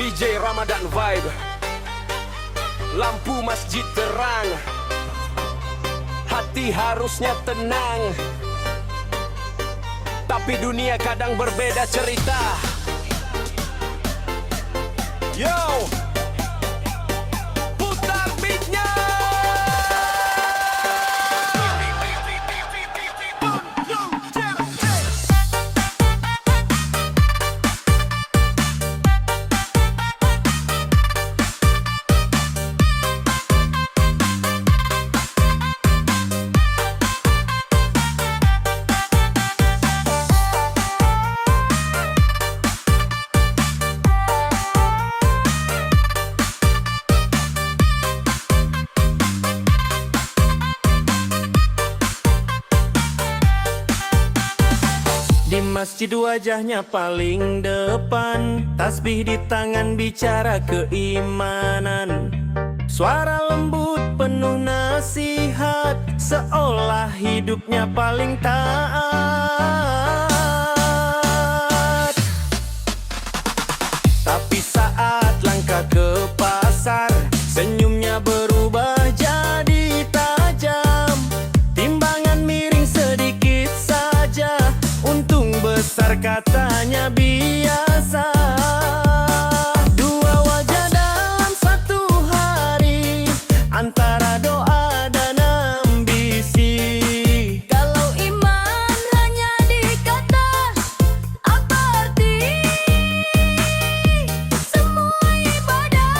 DJ Ramadan Vibe. Lampu masjid terang, hati harusnya tenang, tapi dunia kadang berbeda cerita. Yo, putar beatnya. Di masjid wajahnya paling depan, tasbih di tangan bicara keimanan. Suara lembut penuh nasihat, seolah hidupnya paling taat. Tapi saat langkah ke pasar, senyumnya berubah jadi tajam. Timbangan miring sedikit saja, untung besar katanya biasa. Dua wajah dalam satu hari, antara doa dan ambisi. Kalau iman hanya di kata, apa arti semua ibadah?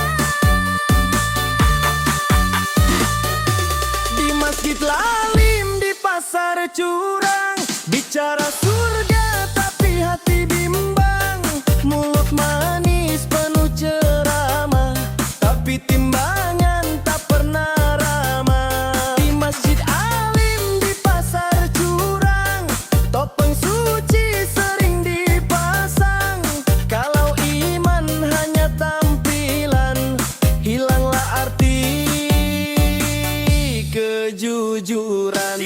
Di masjid lalim, di pasar curang, bicara surga tapi hati bimbang. Mulut manis penuh ceramah, tapi timbangan tak pernah ramah. Di masjid alim, di pasar curang, topeng suci sering dipasang. Kalau iman hanya tampilan, hilanglah arti kejujuran.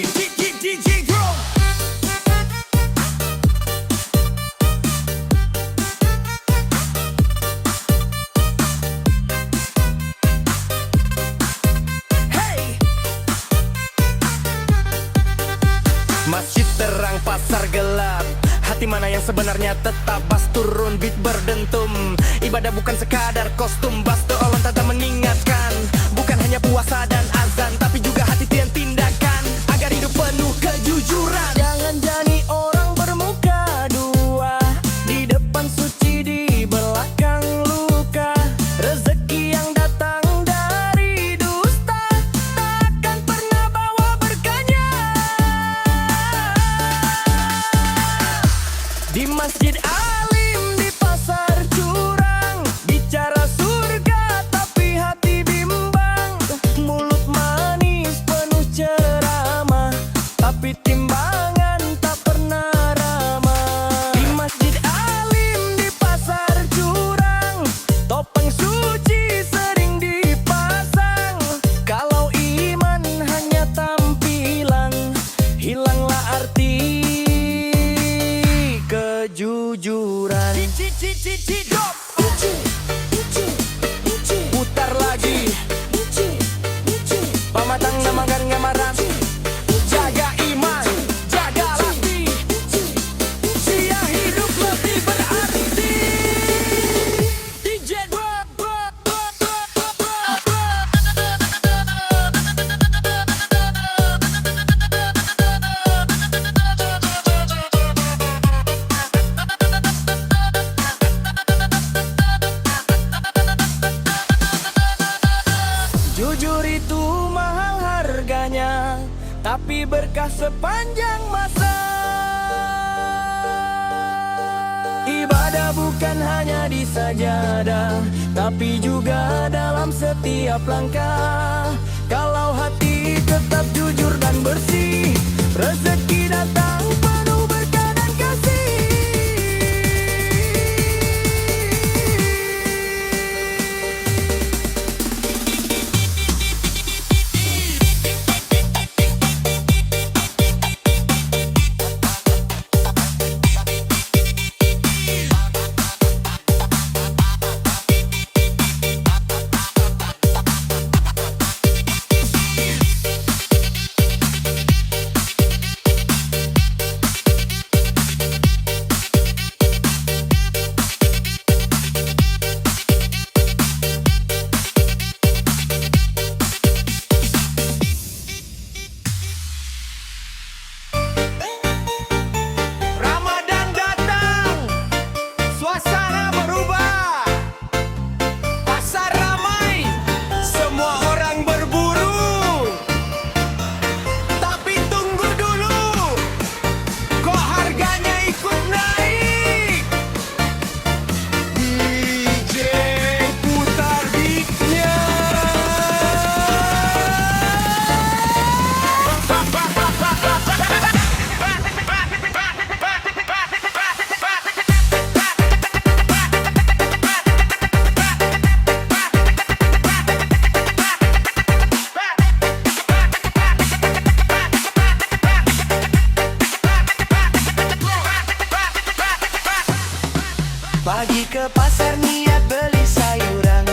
Masjid terang, pasar gelap, hati mana yang sebenarnya tetap. Bas turun, beat berdentum, ibadah bukan sekadar kostum. Bas Allah tak mengingatkan, bukan hanya puasa dan azan, tapi juga hati tian tindakan, agar hidup penuh kejujuran. Jangan jadi orang bermuka dua, di depan suci, di belakang luka. Rezeki yang datang dari dusta takkan pernah bawa berkahnya. Di masjid alim, di pasar curang, bicara surga tapi hati bimbang. Mulut manis penuh ceramah, tapi timbangan tak pernah ramah. Di masjid alim, di pasar curang, topeng suci sering dipasang. Kalau iman hanya tampilan, hilanglah arti kejujuran. Putar lagi, pamatang namakan ngamaran. Jaga iman, jaga hati, sia hidup lebih berarti. DJ jujur itu mahal harganya, tapi berkah sepanjang masa. Ibadah bukan hanya di sajadah, tapi juga dalam setiap langkah. Kalau hati tetap jujur dan bersih, rezeki datang penuh berkah dan kasih. Pagi ke pasar niat beli sayuran,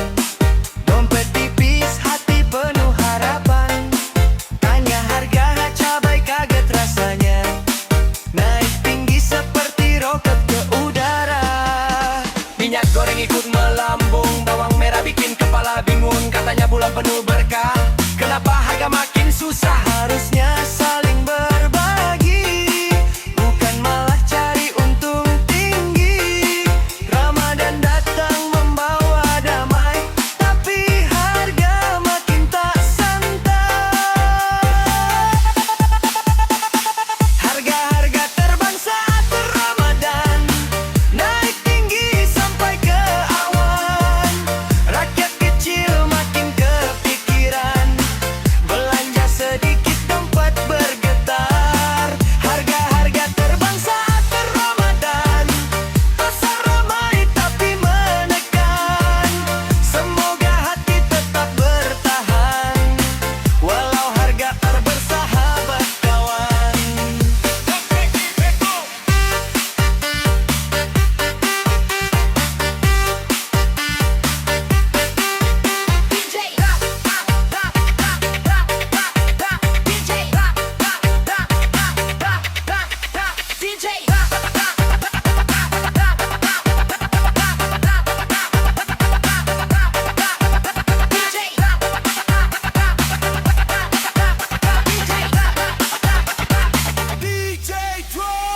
dompet tipis hati penuh harapan. Tanya harga cabai kaget rasanya, naik tinggi seperti roket ke udara. Minyak goreng ikut melambung, bawang merah bikin kepala bingung. Katanya bulan penuh berkah, kenapa harga makin susah? Harusnya saling berbagi, bukan malah cari untung tinggi. Ramadan datang membawa damai, tapi harga makin tak santai. Harga-harga terbang saat Ramadan, naik tinggi sampai ke awan. Rakyat kecil makin kepikiran, belanja sedikit dompet bergetar. Harga-harga terbang saat Ramadan, pasar ramai tapi menekan. Semoga hati tetap bertahan, walau harga tak bersahabat kawan.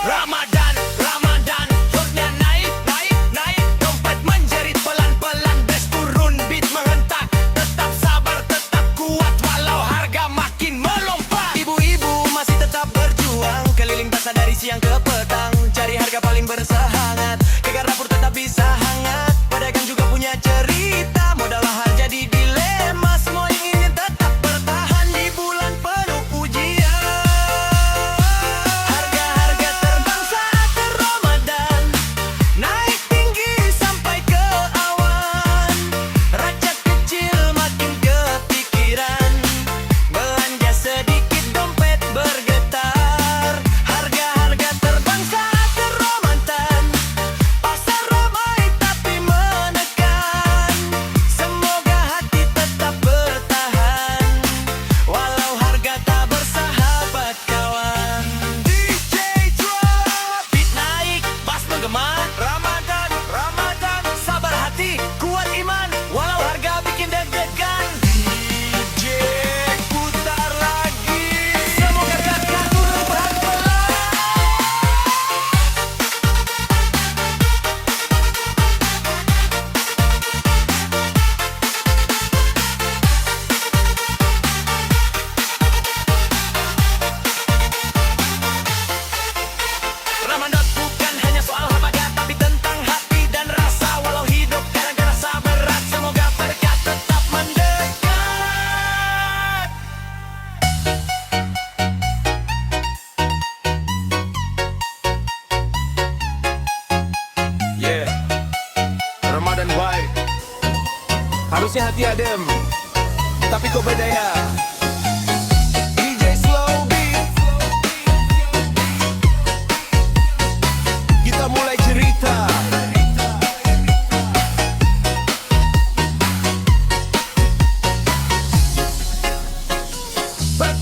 Ramadan, Ramadan, hotnya naik, naik, naik. Dompet menjerit pelan-pelan, bes turun, beat menghentak. Tetap sabar, tetap kuat, walau harga makin melompat. Ibu-ibu masih tetap berjuang, keliling pasar dari siang ke petang, cari harga paling bersahabat. Kegar dapur tetap bisa hangat, pedagang juga punya cerita. Modal lahar jadi dilema, semua ingin tetap bertahan di bulan penuh ujian. Harga-harga terbang saat Ramadan, naik tinggi sampai ke awan. Rakyat kecil makin kepikiran, belanja sedikit dompet bergetar. Harga-harga terbang saat Ramadan, pasar ramai tapi menekan. Semoga hati tetap bertahan, walau harga tak bersahabat kawan. DJ drop, beat naik, bass menggema. Ramadan, Ramadan, sabar hati, kuat iman, walau harga bikin deg-degan. DJ putar lagi, semoga kakak turun pelan-pelan. Ramadan bukan hanya soal harga, tapi tentang hati dan rasa. Walau hidup kadang terasa berat, semoga berkah tetap mendekat. Yeah, Ramadan vibe. Harusnya hati adem, tapi kok beda ya. DJ Slow Beat, kita mulai cerita.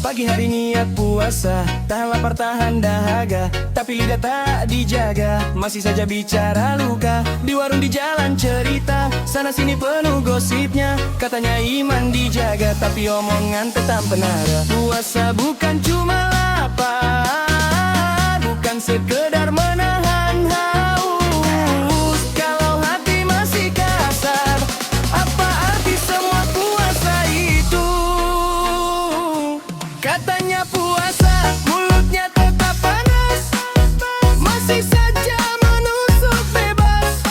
Pagi hari niat puasa, tahan lapar tahan dahaga, tapi lidah tak dijaga, masih saja bicara luka. Di warung di jalan cerita, sana sini penuh gosipnya. Katanya iman dijaga, tapi omongan tetap penara. Puasa bukan cuma lapar, bukan sekedar menahan haus. Kalau hati masih kasar, apa arti semua puasa itu? Katanya puasa, mulutnya tetap panas, masih saja menusuk bebas.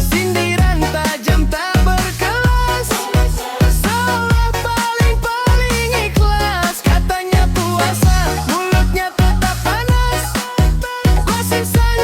Sindiran tajam tak berkelas, salah paling-paling ikhlas. Katanya puasa, mulutnya tetap panas, masih saja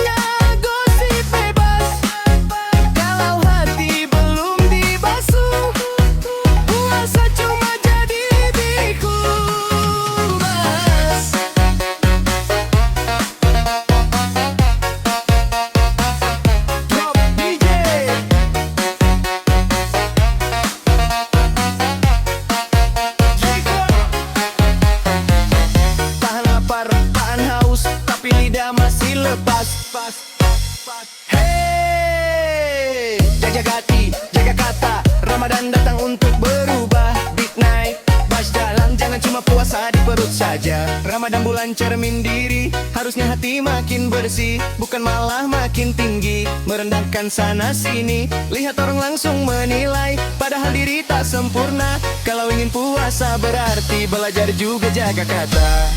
Hey, jaga hati, jaga kata. Ramadan datang untuk berubah. Beat naik, bass jalan, jangan cuma puasa di perut saja. Ramadan bulan cermin diri, harusnya hati makin bersih, bukan malah makin tinggi, merendahkan sana sini. Lihat orang langsung menilai, padahal diri tak sempurna. Kalau ingin puasa berarti belajar juga jaga kata.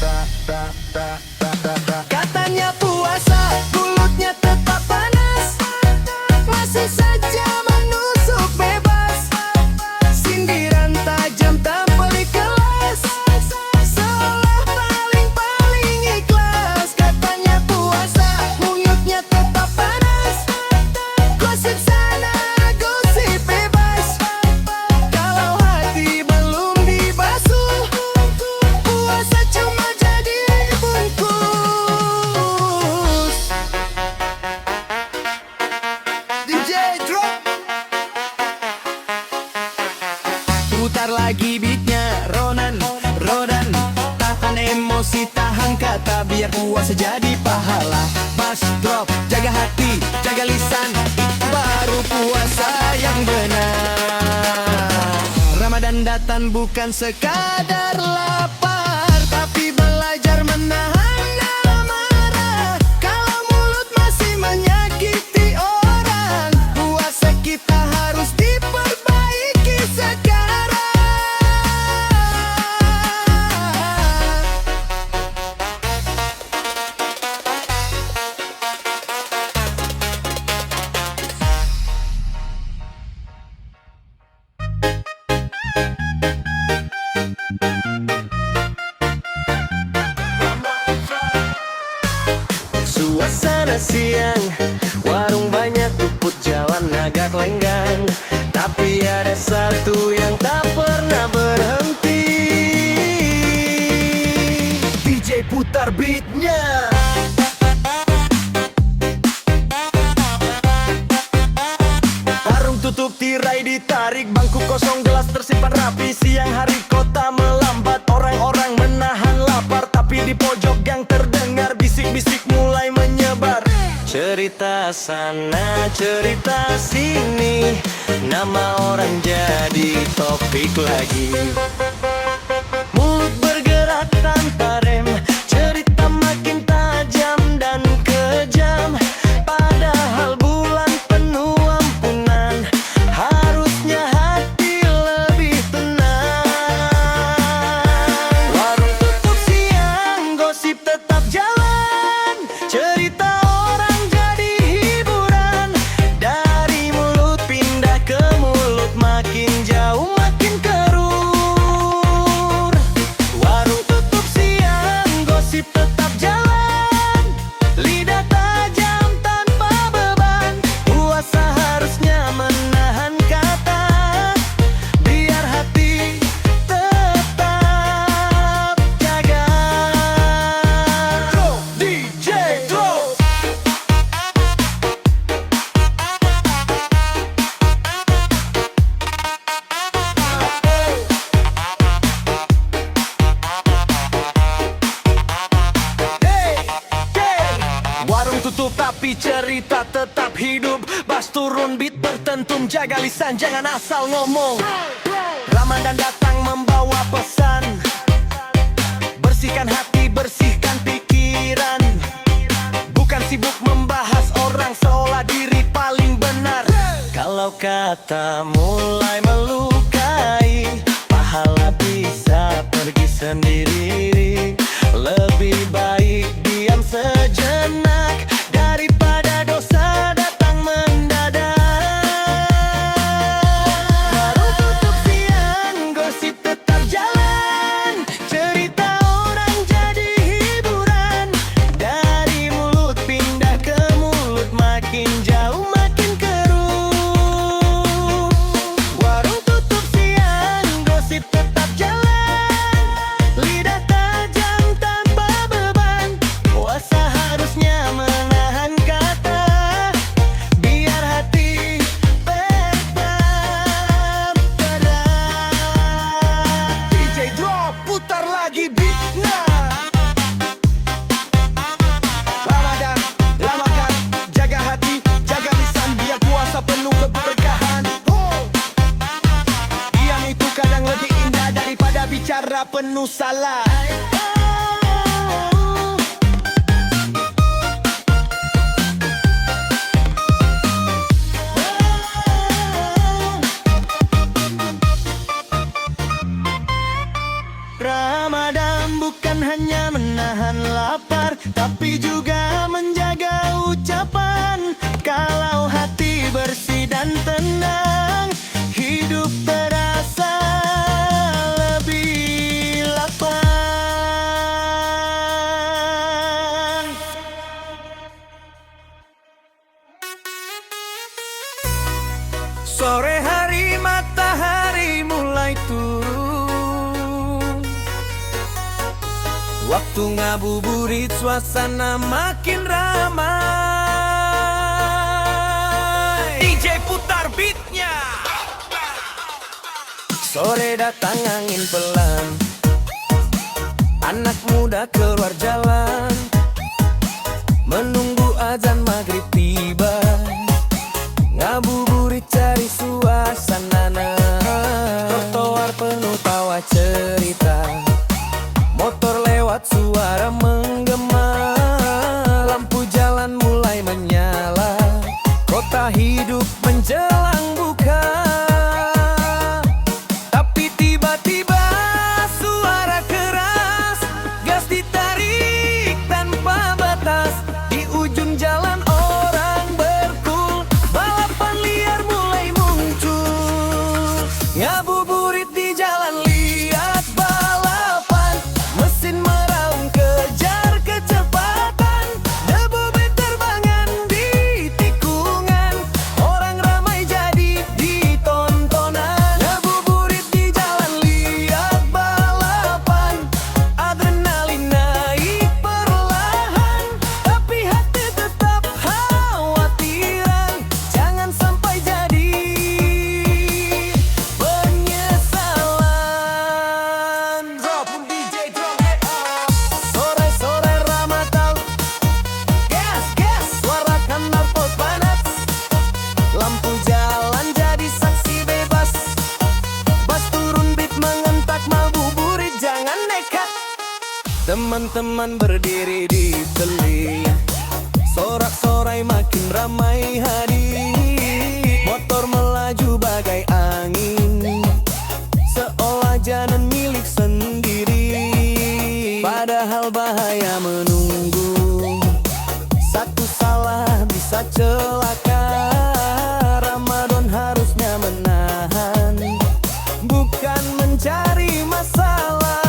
Katanya puasa, mulutnya tetap panas, masih saja menusuk bebas. Sindiran tajam tak pelik kelas, seolah paling ikhlas. Katanya puasa, mulutnya tetap panas, gosip sana, gosip bebas. Kalau hati belum dibasuh, puasa cuma jadi bungkus. DJ drop, putar lagi beatnya, Ronan, tahan emosi, tahan kata, biar puasa jadi pahala. Bass drop, jaga hati, jaga lisan, itu baru puasa yang benar. Ramadan datang bukan sekadar lapar, tapi belajar menahan amarah. Kalau mulut masih menyakiti orang, puasa kita harus diperbaiki sekarang. Suasana siang, warung banyak, puput jalan agak lenggang, tapi ada satu yang tak pernah berhenti. DJ putar beatnya. Warung tutup, tirai ditarik, bangku kosong, gelas tersimpan rapi. Siang hari kota melambat, orang-orang menahan lapar, tapi di pojok gang terdengar bisik-bisik mulai menyebar. Cerita sana, cerita sini, nama orang jadi topik lagi. Mulut bergerak tanpa rem, cerita makin tajam dan kejam. Padahal bulan penuh ampunan, harusnya hati lebih tenang. Warung tutup siang, gosip tetap jalan, cerita orang jadi hiburan. Dari mulut pindah ke mulut, makin jauh makin kerur. Warung tutup siang, gosip tetap jalan, lidah tajam tanpa beban. Puasa harusnya menahan kata, biar hati tetap jaga. DJ Drop. Warung tutup tapi cerita tetap hidup. Bass turun, beat bertentum, jaga lisan, jangan asal ngomong. Ramadan datang membawa pesan, bersihkan hati, bersihkan pikiran. Bukan sibuk membahas orang seolah diri paling benar. Kalau kata mulai melukai, pahala bisa pergi sendiri. Lebih baik diam sejenak daripada dosa datang mendadak. Baru tutup siang, gosip tetap jalan, cerita orang jadi hiburan. Dari mulut pindah ke mulut, makin jauh makin keruh. Warung tutup siang, gosip tetap jalan, lidah penuh salah. Ramadan bukan hanya menahan lapar, tapi juga menjaga ucapan. Kalau hati bersih dan tenang, hidup terasa lebih lapang. Sore hari matahari mulai turun, waktu ngabuburit suasana makin ramai. DJ putar beatnya. Sore datang angin pelan, anak muda keluar jalan, menunggu azan maghrib tiba, ngabuburit cari suasana. Trotoar penuh tawa cerita, motor lewat suara menggema, lampu jalan mulai menyala, kota hidup menjelang buka. Tapi tiba-tiba suara keras, gas ditarik tanpa batas. Di ujung jalan orang berkul, balapan liar mulai muncul. Ngabuburit di jalan lihat balapan, mesin meraung kejar kecepatan, debu berterbangan di tikungan, orang ramai jadi ditontonan. Ngabuburit di jalan lihat balapan, adrenalin naik perlahan, tapi hati tetap khawatiran, jangan sampai jadi penyesalan. Drop DJ drop it up. Sore-sore Ramadan, gas suara knalpot panas, lampu jalan jadi saksi bebas, bas turun beat mengentak, ngabuburit jangan nekat. Teman-teman berdiri di teling, sorak-sorai makin ramai hadir, motor melaju bagai angin, seolah jalan milik sendiri. Padahal bahaya menunggu, satu salah bisa celaka. Ramadan harusnya menahan, bukan mencari masalah.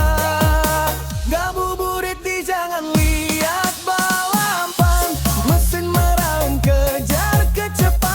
Ngabuburit di jangan lihat balapan, mesin meraung kejar kecepatan.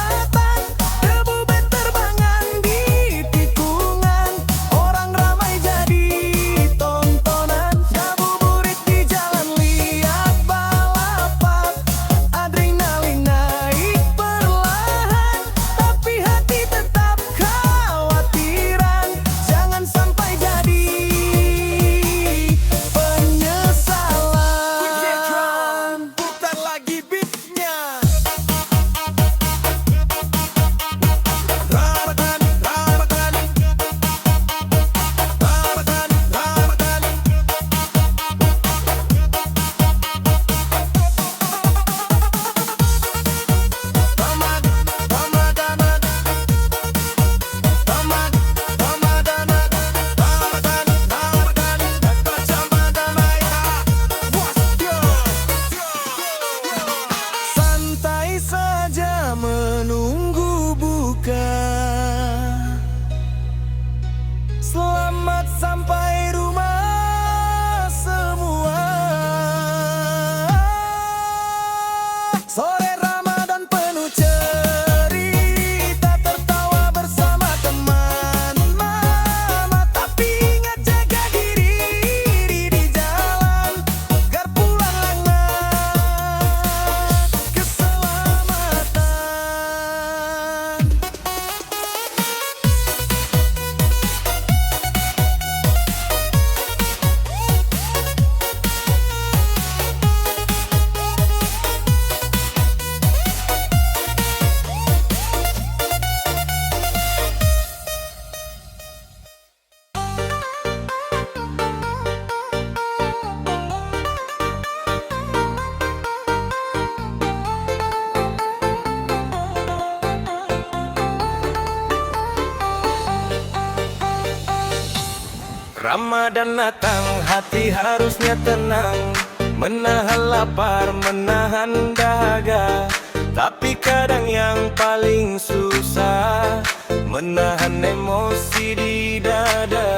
Ramadan datang, hati harusnya tenang, menahan lapar, menahan dahaga. Tapi kadang yang paling susah, menahan emosi di dada.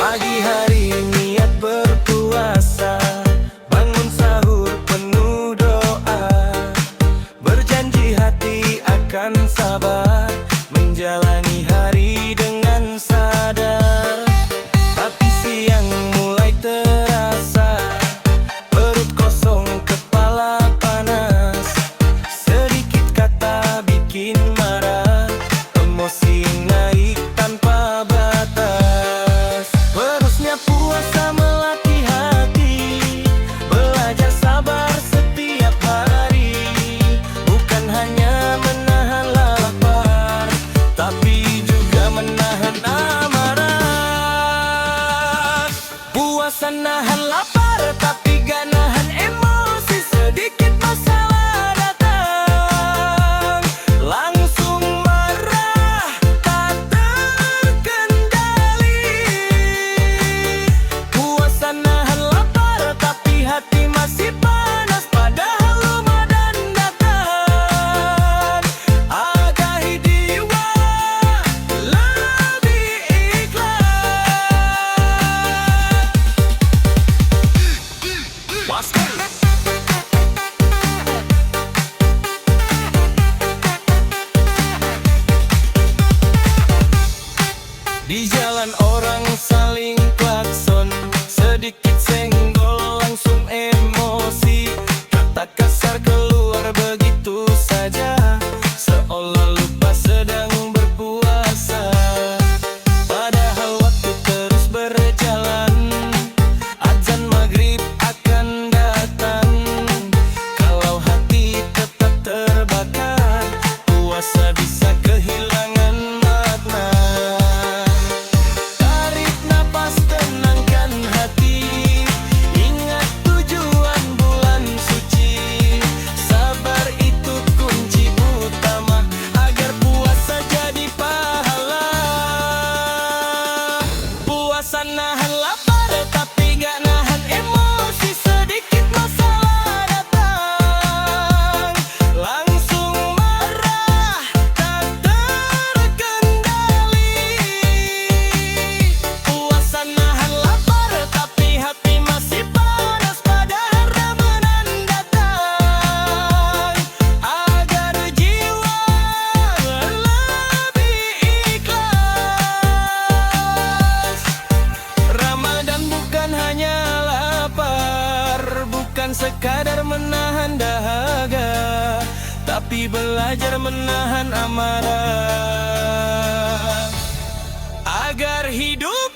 Pagi hari niat berpuasa, bangun sahur penuh doa, berjanji hati akan sabar, menjalani hari dengan sadar. Tapi siang mulai terasa, perut kosong, kepala panas, sedikit kata bikin marah, emosi naik tanpa batas. Terusnya puasa melatih hati, belajar sabar setiap hari. Bukan hanya menahan lapar, tapi juga menahan amarah. Puasa nahan lapar, tapi gak nahan emosi. Sedikit masalah datang, langsung marah, tak terkendali. Puasa nahan lapar, tapi hati masih panas, padahal Ramadan datang. Agahi jiwa lebih ikhlas. Di jalan orang saling klakson, sedikit senggol langsung emosi. Kata kasar keluar begitu saja, seolah lupa sedang berpuasa. Padahal waktu terus berjalan, azan maghrib akan datang. Kalau hati tetap terbakar, puasa bisa kehilangan makna. Tarik napas, tenangkan hati, ingat tujuan bulan suci. Sabar itu kunci utama, agar puasa jadi pahala. Puasa nahan lapar, tapi gak nahan emosi. Sedikit masalah datang, langsung marah, tak terkendali. Puasa nahan lapar, tapi hati masih panas, padahal Ramadan datang. Agar jiwa lebih ikhlas. Ramadan bukan hanya lapar, bukan sekadar menahan dahaga, tapi belajar menahan amarah, agar hidup